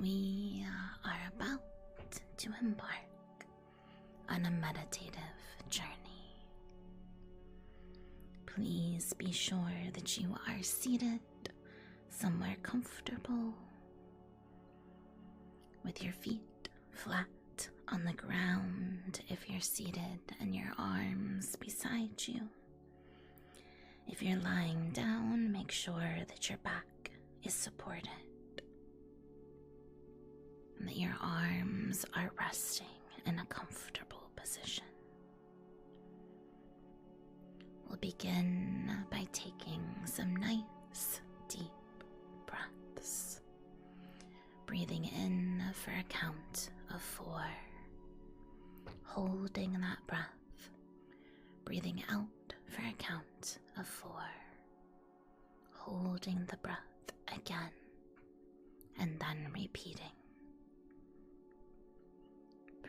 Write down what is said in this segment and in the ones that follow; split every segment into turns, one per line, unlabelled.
We are about to embark on a meditative journey. Please be sure that you are seated somewhere comfortable, with your feet flat on the ground if you're seated and your arms beside you. If you're lying down, make sure that your back is supported and that your arms are resting in a comfortable position. We'll begin by taking some nice deep breaths, breathing in for a count of 4, holding that breath, breathing out for a count of 4, holding the breath again, and then repeating.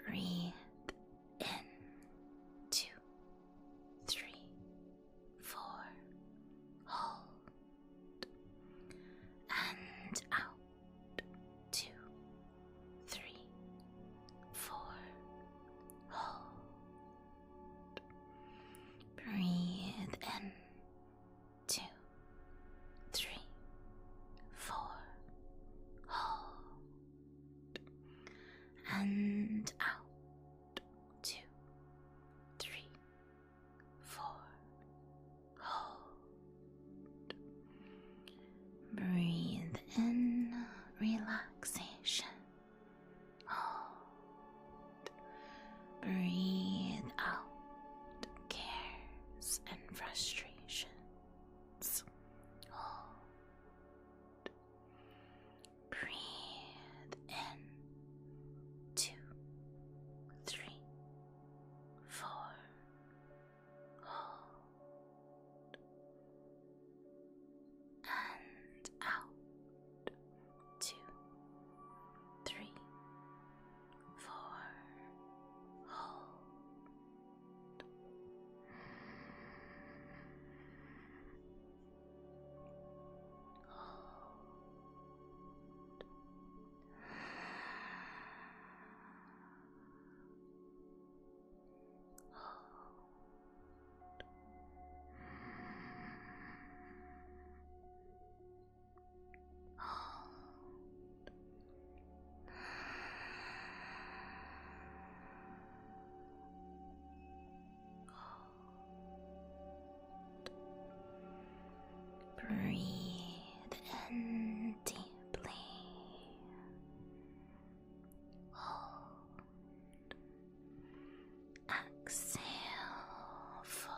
Breathe in, 2, 3, 4, hold, and out, 2, 3, 4, hold. Breathe in, 2, 3, 4, hold, and out, 2, 3, 4, hold. Breathe in, relaxation, hold. Breathe out, cares and frustrations, hold. Breathe in, 2, 3, 4, hold, and out, 2, 3, 4, hold. Breathe in deeply. Hold. Exhale fully.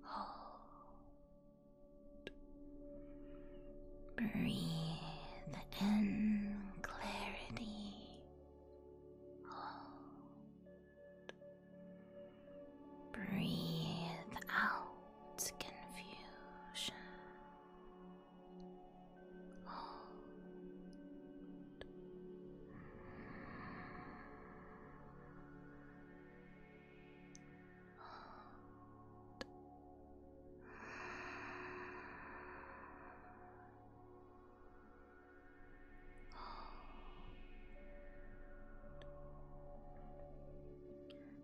Hold. Breathe in clarity. Hold. Breathe out confusion. Hold.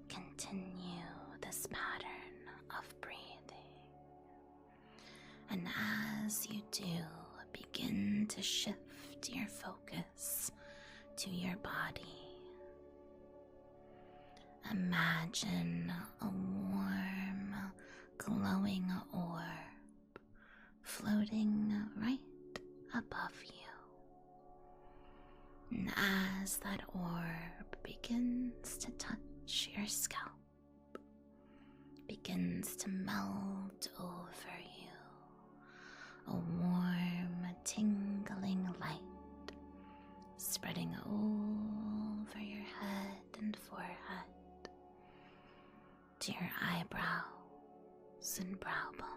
Continue this pattern of breathing, and as you do, begin to shift your focus to your body. Imagine a warm, glowing orb floating right above you. And as that orb begins to touch your scalp, begins to melt over you, a warm, tingling light spreading over your head and forehead to your eyebrows and brow bone.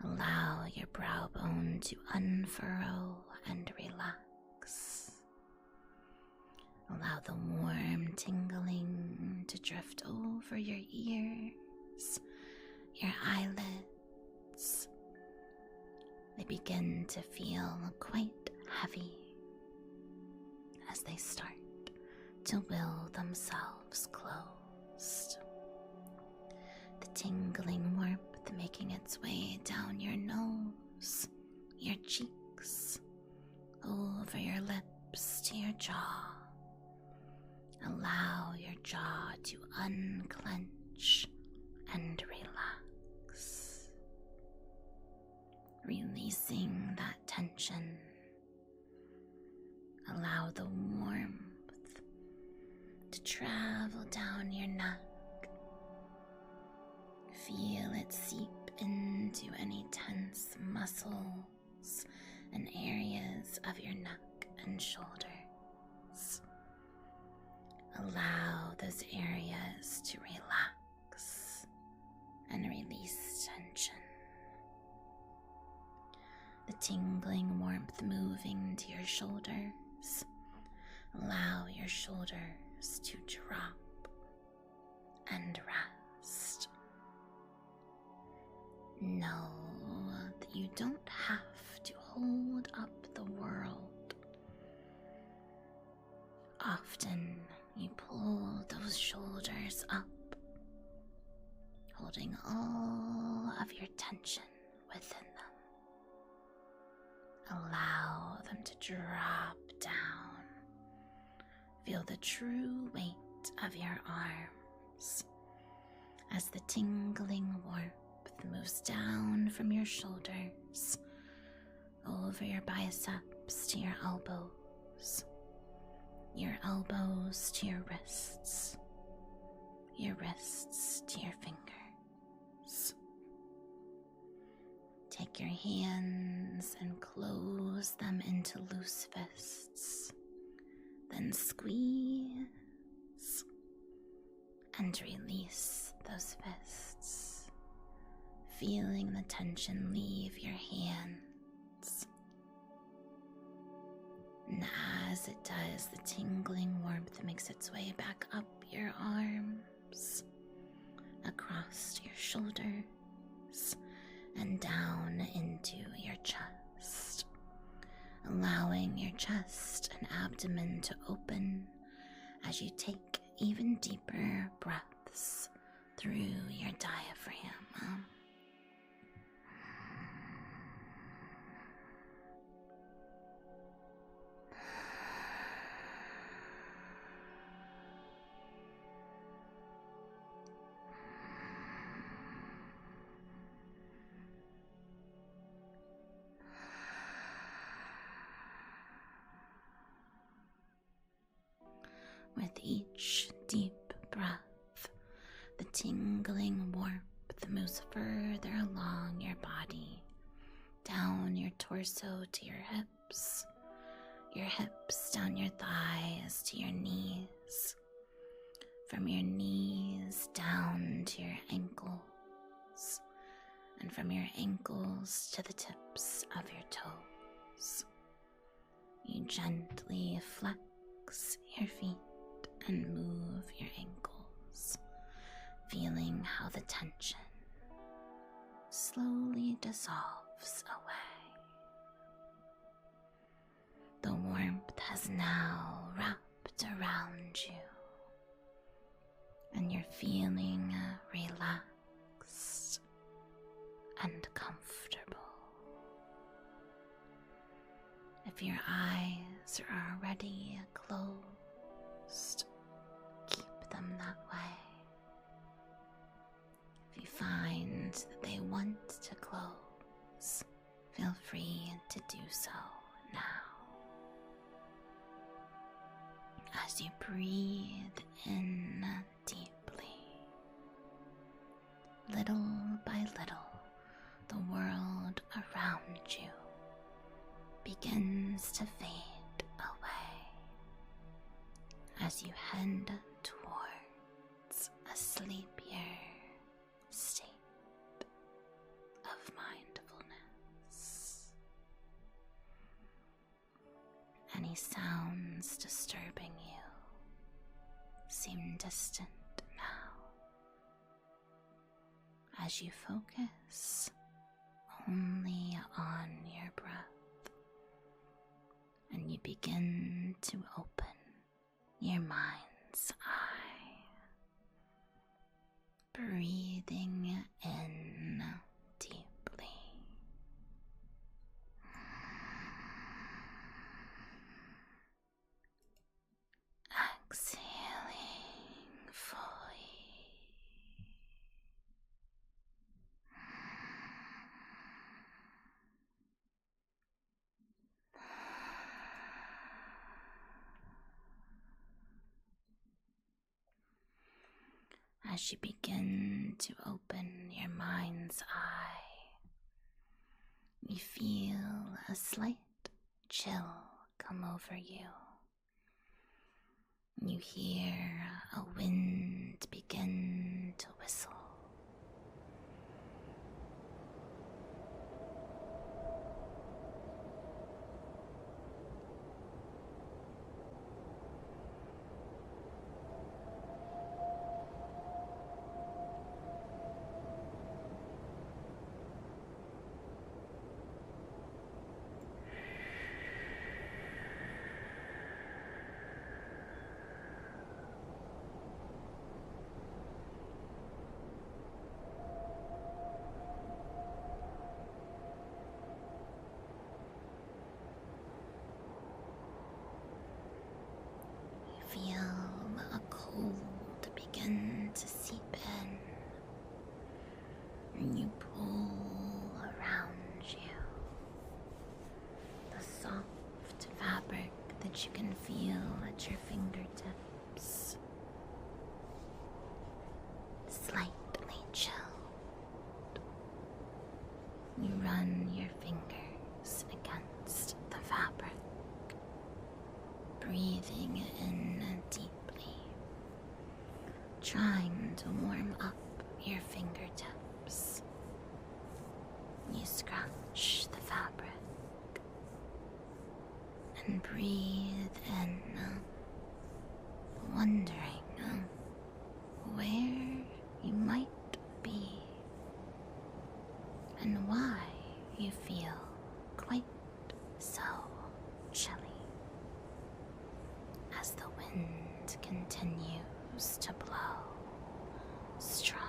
Allow your brow bone to unfurrow and relax. Allow the warm tingling to drift over your ears, your eyelids, they begin to feel quite heavy as they start to will themselves closed. The tingling warmth making its way down your nose, your cheeks, over your lips to your jaw. Allow your jaw to unclench and relax, releasing that tension. Allow the warmth to travel down your neck. Feel it seep into any tense muscles and areas of your neck and shoulders. Allow those areas to relax and release tension. The tingling warmth moving to your shoulders. Allow your shoulders to drop and rest. Know that you don't have to hold up the world. Often you pull those shoulders up, holding all of your tension within them. Allow them to drop down. Feel the true weight of your arms as the tingling warmth moves down from your shoulders, over your biceps to your elbows to your wrists to your fingers. Take your hands and close them into loose fists, then squeeze and release those fists, feeling the tension leave your hands. And as it does, the tingling warmth makes its way back up your arms, across your shoulders, and down into your chest, allowing your chest and abdomen to open as you take even deeper breaths through your diaphragm. With each deep breath, the tingling warmth moves further along your body, down your torso to your hips down your thighs to your knees, from your knees down to your ankles, and from your ankles to the tips of your toes. You gently flex your feet and move your ankles, feeling how the tension slowly dissolves away. The warmth has now wrapped around you, and you're feeling relaxed and comfortable. If your eyes are already closed, keep them that way. If you find that they want to close, feel free to do so now. As you breathe in deeply, little by little, the world around you begins to fade away as you head towards a sleepier state of mindfulness. Any sounds disturbing you seem distant now as you focus only on your breath, and you begin to open your mind's eye, breathing in deeply. Exhaling fully. As you begin to open your mind's eye, you feel a slight chill come over you. You hear a wind begin to whistle. Feel a cold begin to seep in, and you pull around you. The soft fabric that you can feel at your fingertips, slightly chilled. You run your fingers against the fabric, breathing in deeply, trying to warm up your fingertips. You scratch the fabric and breathe in, wondering where you might be and why you feel quite so chilly. As the wind continues to blow strongly.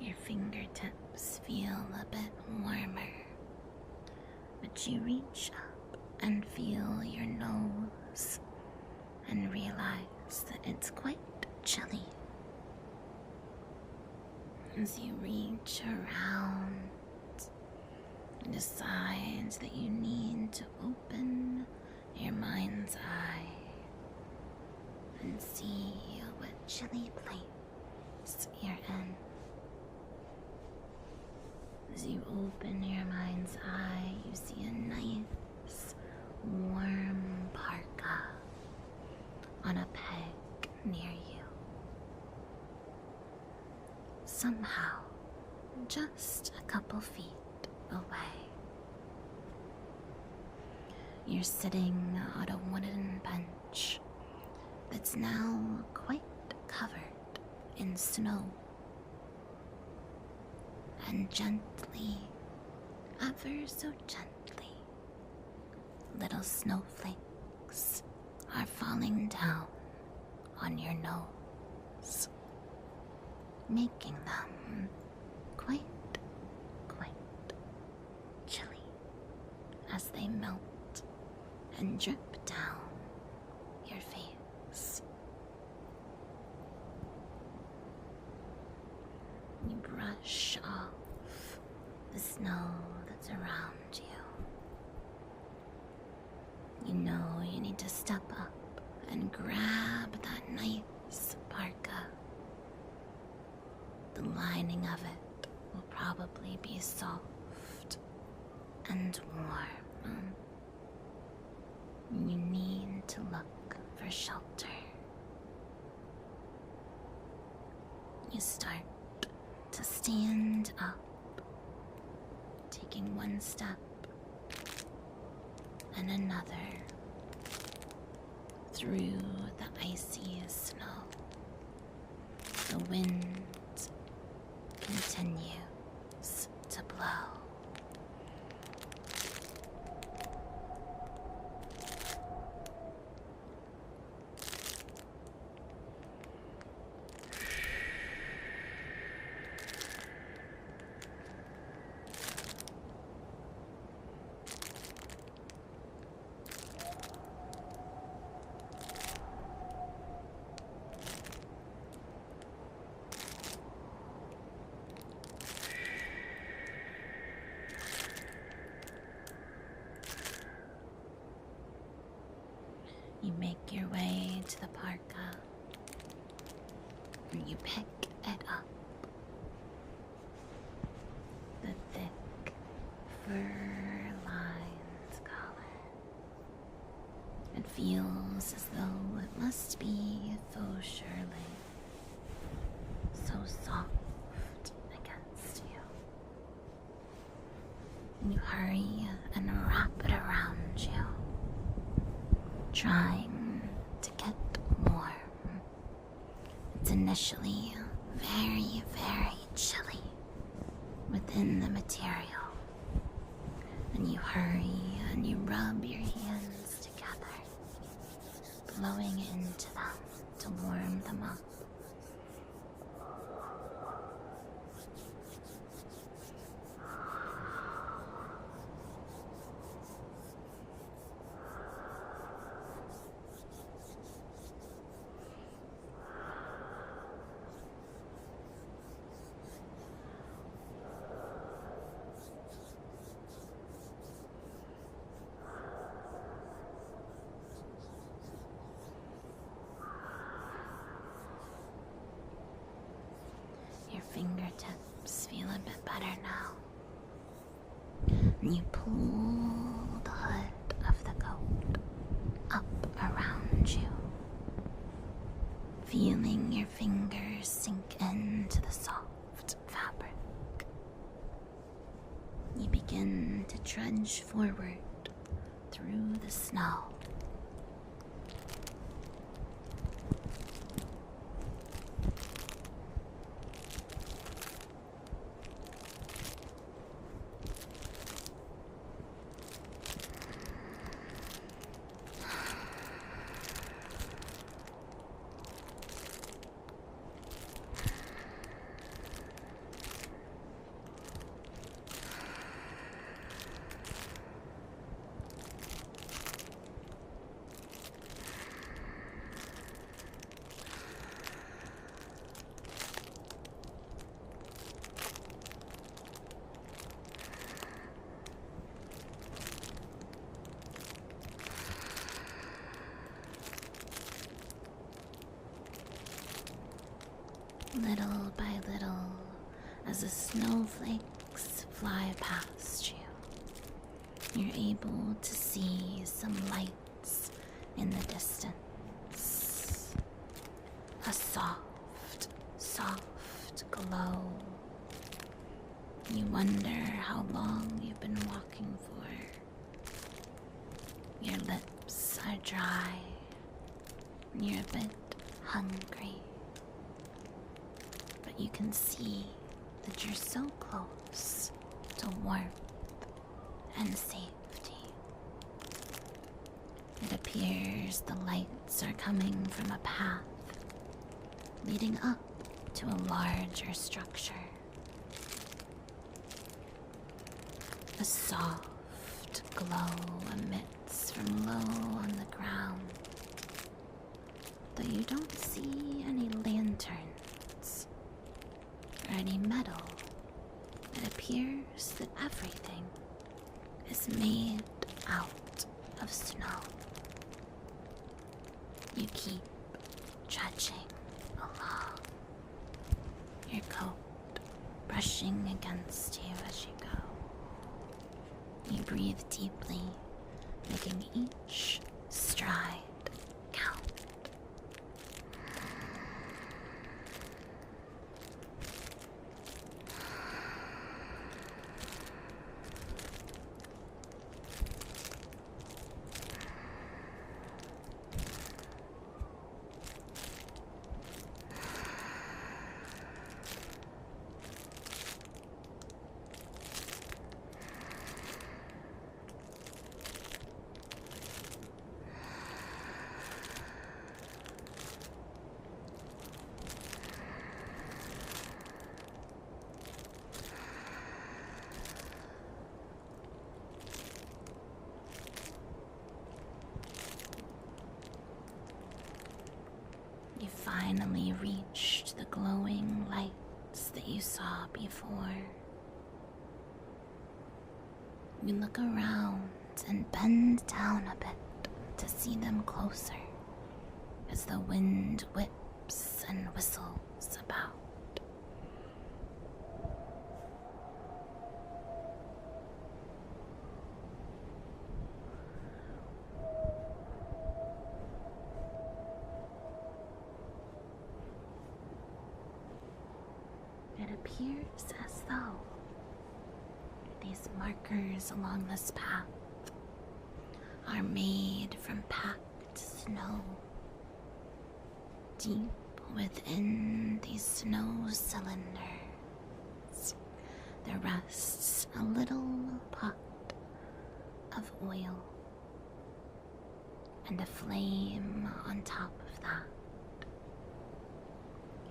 Your fingertips feel a bit warmer, but you reach up and feel your nose and realize that it's quite chilly. As you reach around, you decide that you need to open your mind's eye and see what chilly place you're in. As you open your mind's eye, you see a nice, warm parka on a peg near you. Somehow, just a couple feet away, you're sitting on a wooden bench that's now quite covered in snow. And gently ever so gently, little snowflakes are falling down on your nose, making them quite chilly as they melt and drip down your face. You brush off the snow that's around you. You know you need to step up and grab that nice parka. The lining of it will probably be soft and warm. You need to look for shelter. You start to stand up, taking one step and another through the icy snow. The wind continues to blow. You make your way to the parka, and you pick it up. The thick, fur-lined collar. It feels as though it must be faux surely, so soft against you. And you hurry and wrap it around you, trying to get warm. It's initially very chilly within the material, and you hurry and you rub your hands together, blowing into them to warm them up. Your fingertips feel a bit better now. And you pull the hood of the coat up around you, feeling your fingers sink into the soft fabric. You begin to trudge forward through the snow. Little by little, as the snowflakes fly past you, you're able to see some lights in the distance. A soft glow. You wonder how long you've been walking for. Your lips are dry, and you're a bit hungry. You can see that you're so close to warmth and safety. It appears the lights are coming from a path leading up to a larger structure. A soft glow emits from low on the ground, though you don't see any lanterns or any metal. It appears that everything is made out of snow. You keep trudging along, your coat brushing against you as you go. You breathe deeply, making each stride count. You finally reached the glowing lights that you saw before. You look around and bend down a bit to see them closer as the wind whips and whistles about. It appears as though these markers along this path are made from packed snow. Deep within these snow cylinders, there rests a little pot of oil and a flame on top of that.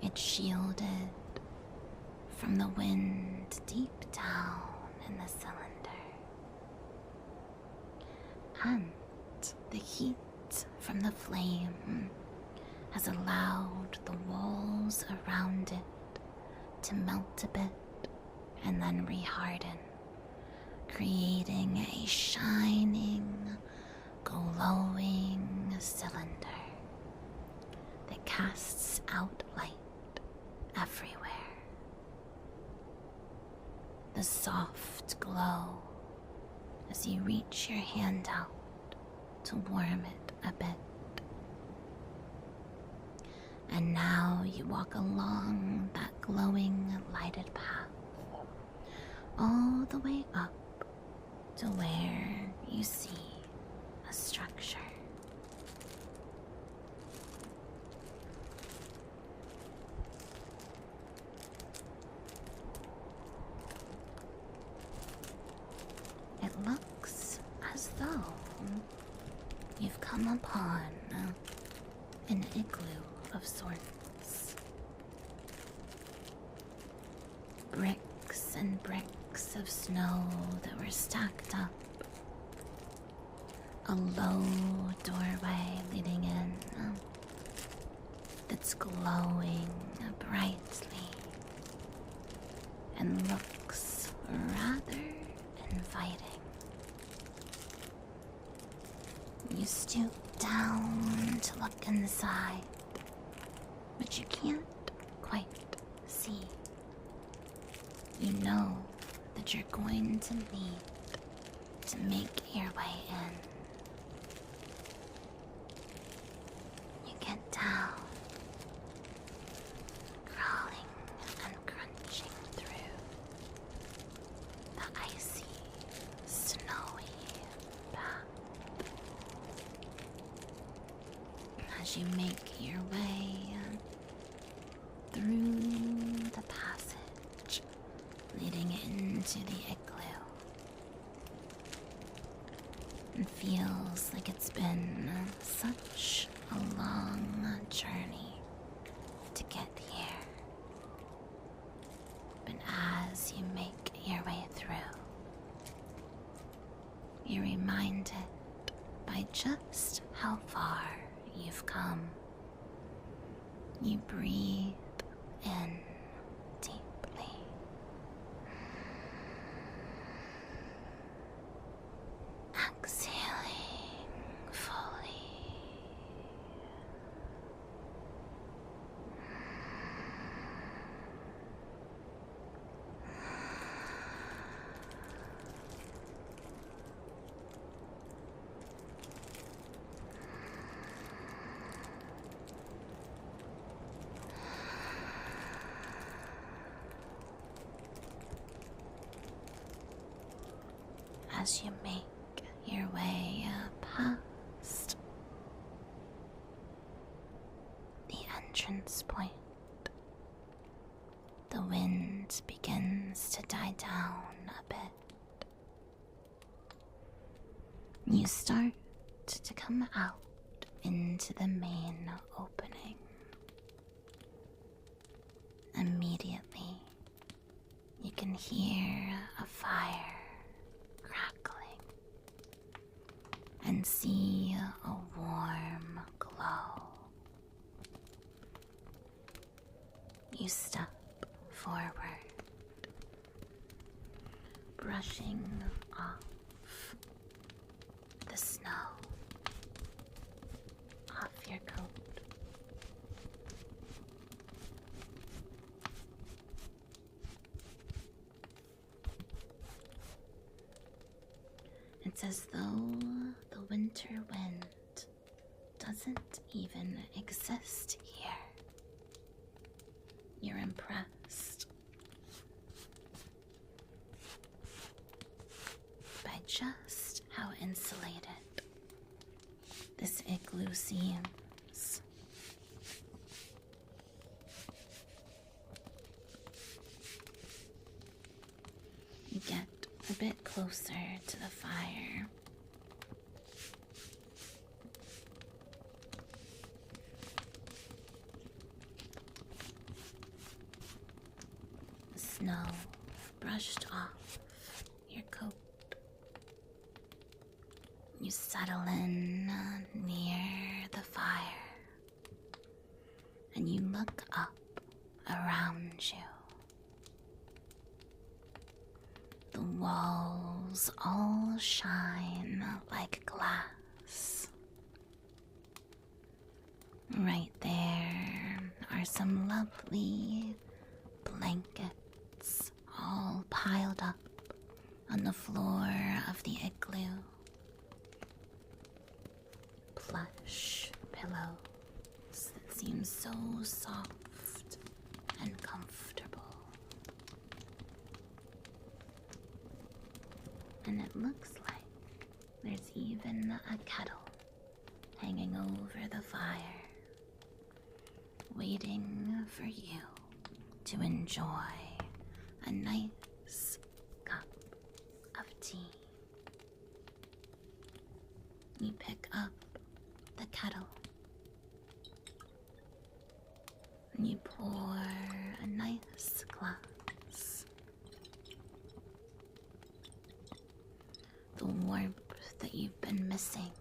It's shielded from the wind deep down in the cylinder, and the heat from the flame has allowed the walls around it to melt a bit and then reharden, creating a shining, glowing cylinder that casts out light everywhere. The soft glow as you reach your hand out to warm it a bit. And now you walk along that glowing lighted path all the way up to where you see a structure. It looks as though you've come upon an igloo of sorts. Bricks and bricks of snow that were stacked up. A low doorway leading in that's glowing brightly and looks rather inviting. You stoop down to look inside, but you can't quite see. You know that you're going to need to make your way in. You get down, crawling and crunching through the icy, snowy path. As you make your way through the passage leading into the igloo, It feels like it's been such a long journey to get here. But as you make your way through, you're reminded by just how far you've come. You breathe in deeply. Exhaling fully. As you make your way past the entrance point, the wind begins to die down a bit. You start to come out into the main opening. Immediately, you can hear a fire crackling and see a warm glow. You step forward, brushing off the snow off your coat. It's as though the winter wind doesn't even exist here. You're impressed by just how insulated this igloo seems. You get a bit closer to the fire. The snow brushed off your coat. You settle in near the fire, and you look up around you. The walls all shine like glass. Right there are some lovely blankets all piled up on the floor of the igloo. Plush pillows that seem so soft and comfortable. And it looks like there's even a kettle hanging over the fire, waiting for you to enjoy a nice cup of tea. You pick up the kettle and you pour a nice glass. The warmth that you've been missing,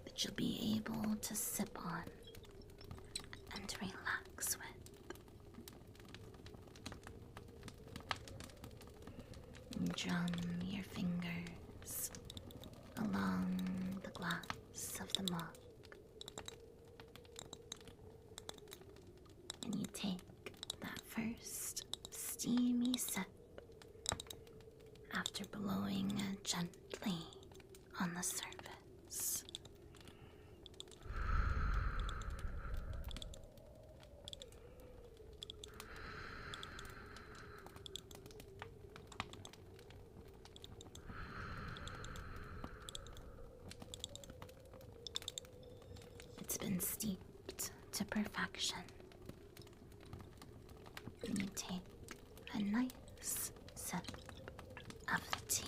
that you'll be able to sip on and relax with. And drum your fingers along the glass of the mug. And you take that first steamy sip after blowing gently on the surface. It's been steeped to perfection. And you take a nice sip of the tea.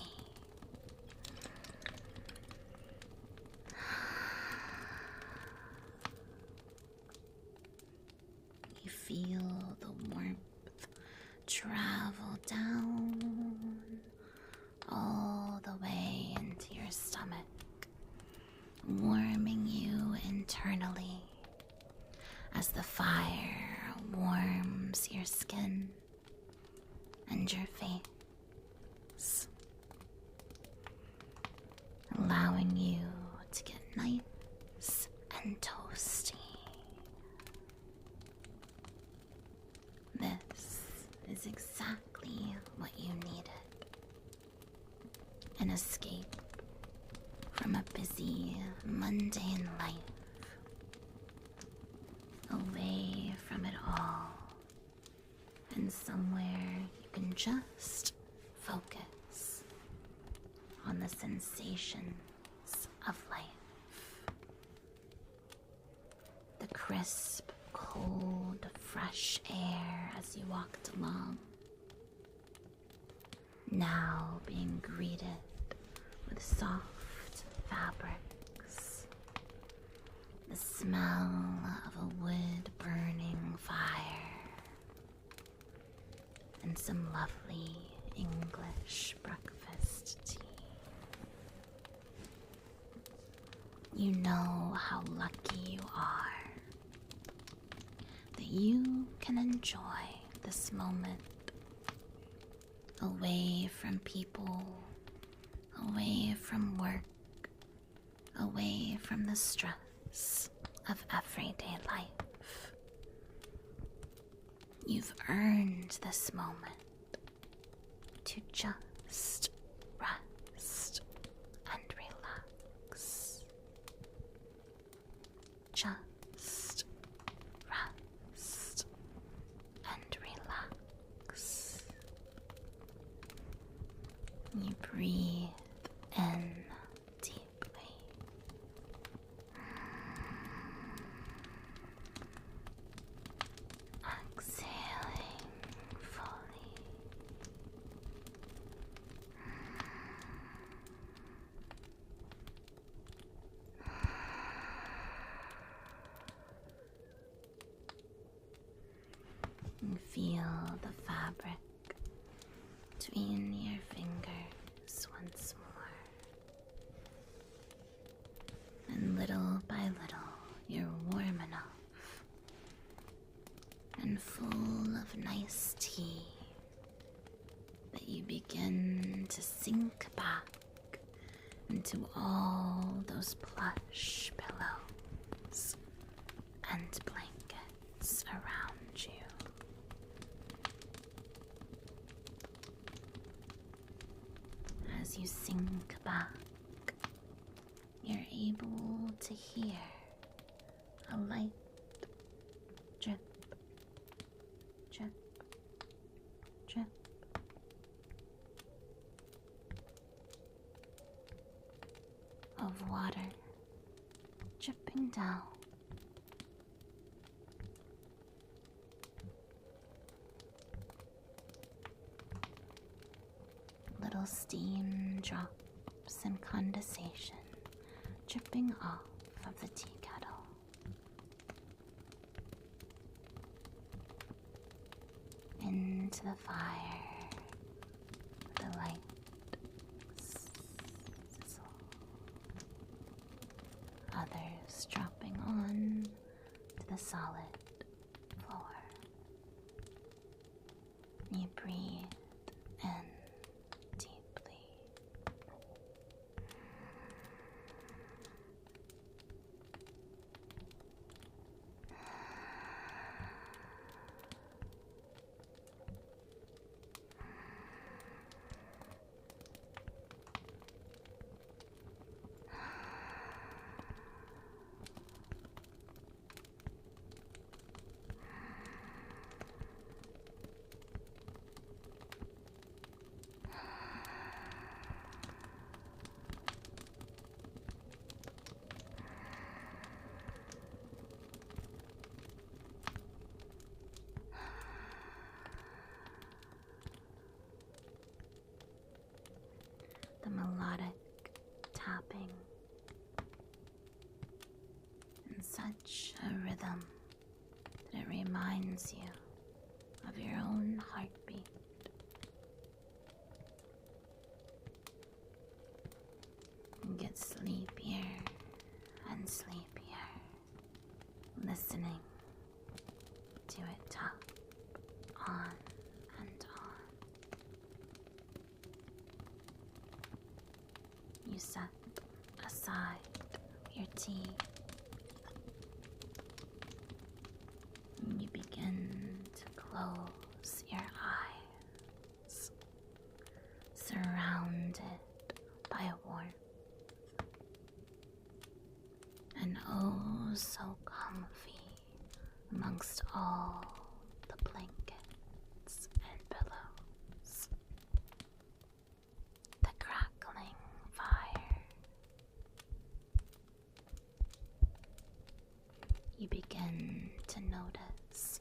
nice and toasty. This is exactly what you needed. An escape from a busy, mundane life. Away from it all. And somewhere you can just focus on the sensations of life. The crisp, cold, fresh air as you walked along. Now being greeted with soft fabrics. The smell of a wood-burning fire. And some lovely English breakfast tea. You know how lucky you are that you can enjoy this moment away from people, away from work, away from the stress of everyday life. You've earned this moment to just rest and relax. Just rest and relax. You breathe in deeply. Exhaling fully. You feel the fabric between your fingers once more. And little by little, you're warm enough and full of nice tea that you begin to sink back into all those plush pillows and blankets around you. As you sink back, you're able to hear a light drip, drip, drip of water dripping down. Little steam drops and condensation dripping off of the tea kettle. Into the fire, the light sizzle. Others dropping on to the solid floor. You breathe in deeply. The melodic tapping in such a rhythm that it reminds you of your own heartbeat. You get sleepier and sleepier, listening to it tap on and on. You set aside your tea. You begin to close your eyes, surrounded by warmth, and oh so comfy amongst all the blankets and pillows. The crackling fire. You begin to notice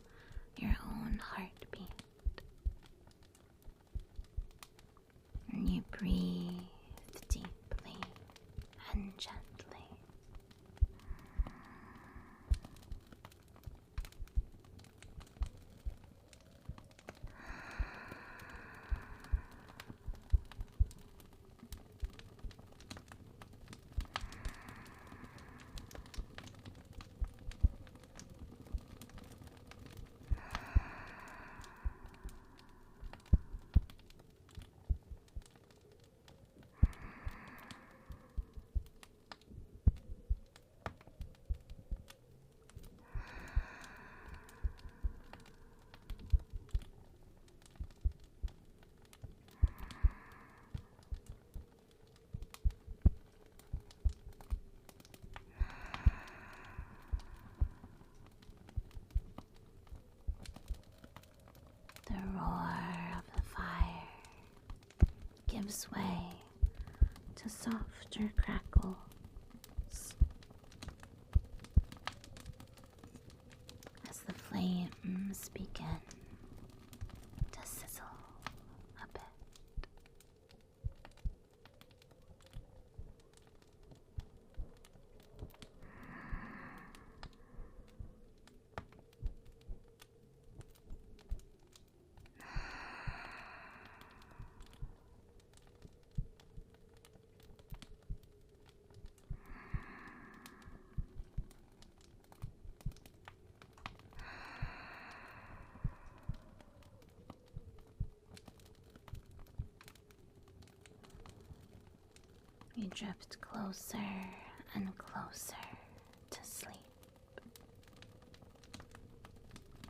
your own heartbeat. And you breathe deeply and gently. The roar of the fire gives way to softer crackles as the flames begin to sizzle a bit. You drift closer and closer to sleep.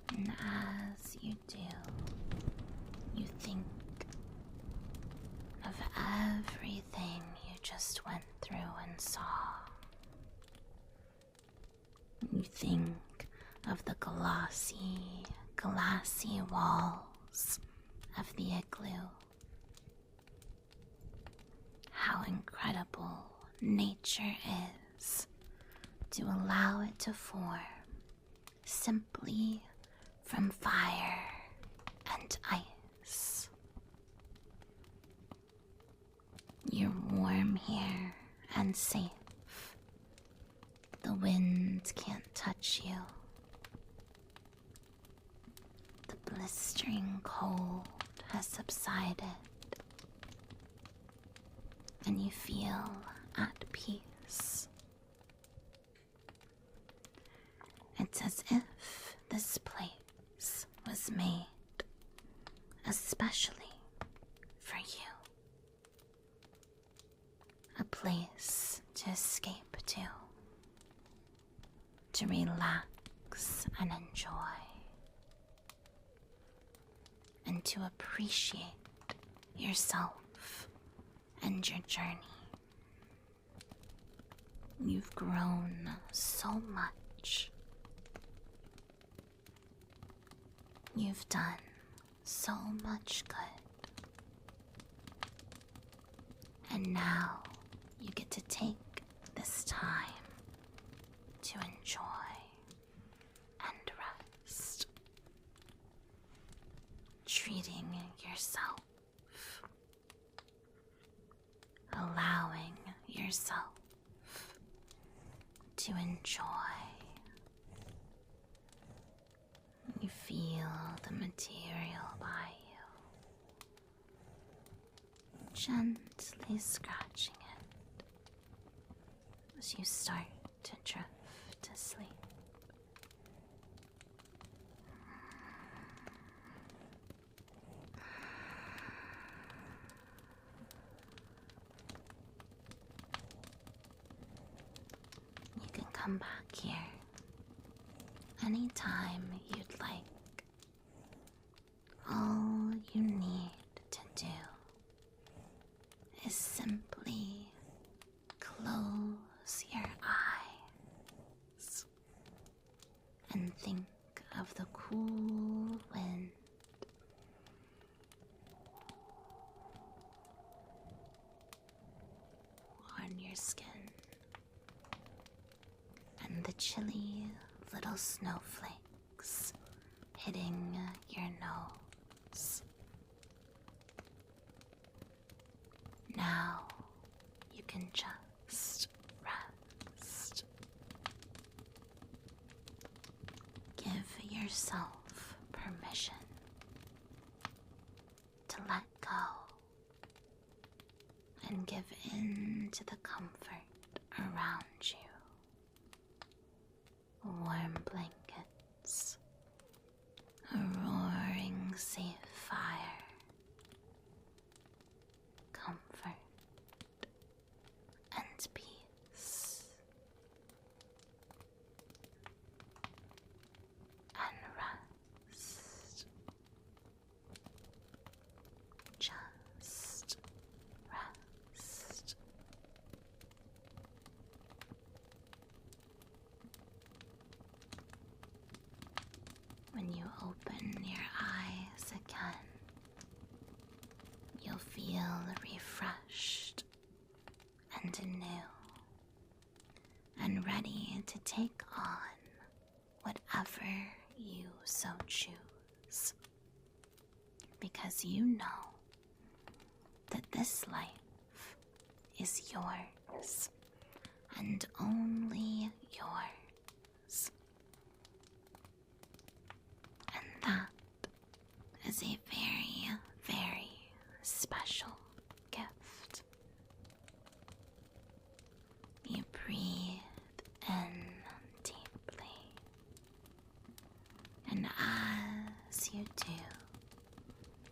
And as you do, you think of everything you just went through and saw. You think of the glassy walls of the igloo. How incredible nature is to allow it to form simply from fire and ice. You're warm here and safe. The wind can't touch you. The blistering cold has subsided, and you feel at peace. It's as if this place was made especially for you. A place to escape to relax and enjoy, and to appreciate yourself and your journey. You've grown so much. You've done so much good. And now you get to take this time to enjoy and rest, treating yourself, allowing yourself to enjoy. You feel the material by you, gently scratching it as you start to drift to sleep. come back here anytime you'd like. All you need to do is simply close your eyes and think of the cool wind on your skin and the chilly little snowflakes hitting your nose. Now you can just rest. Give yourself permission to let go and give in to the comfort around you. Warm blankets, a roaring safe fire, comfort and peace, and rest. Just rest. When you open your eyes again, you'll feel refreshed and anew and ready to take on whatever you so choose, because you know that this life is yours and only yours. And that is a very, very special gift. You breathe in deeply, and as you do,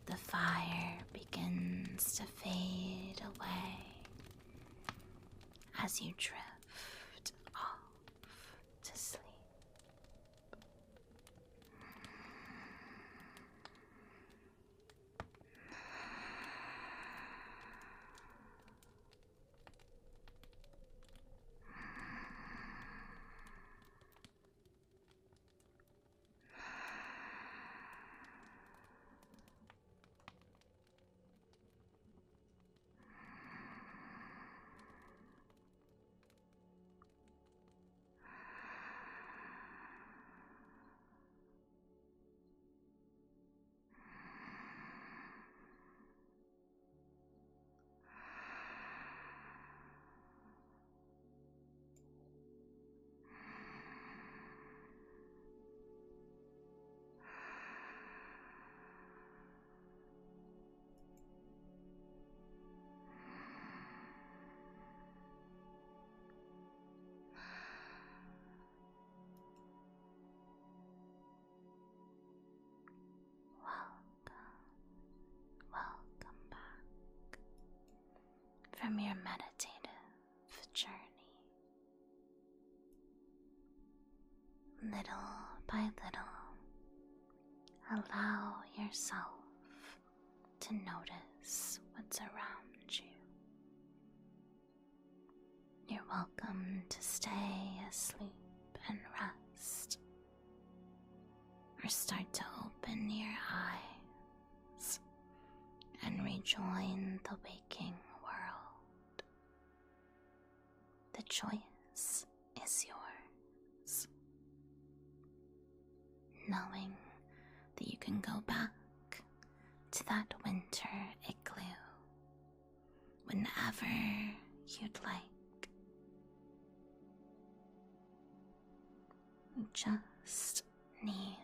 the fire begins to fade away as you drift off to sleep. Welcome back from your meditative journey. Little by little, allow yourself to notice what's around you. You're welcome to stay asleep and rest, or start to open your eyes and rejoin the waking world. The choice is yours. Knowing that you can go back to that winter igloo whenever you'd like. You just need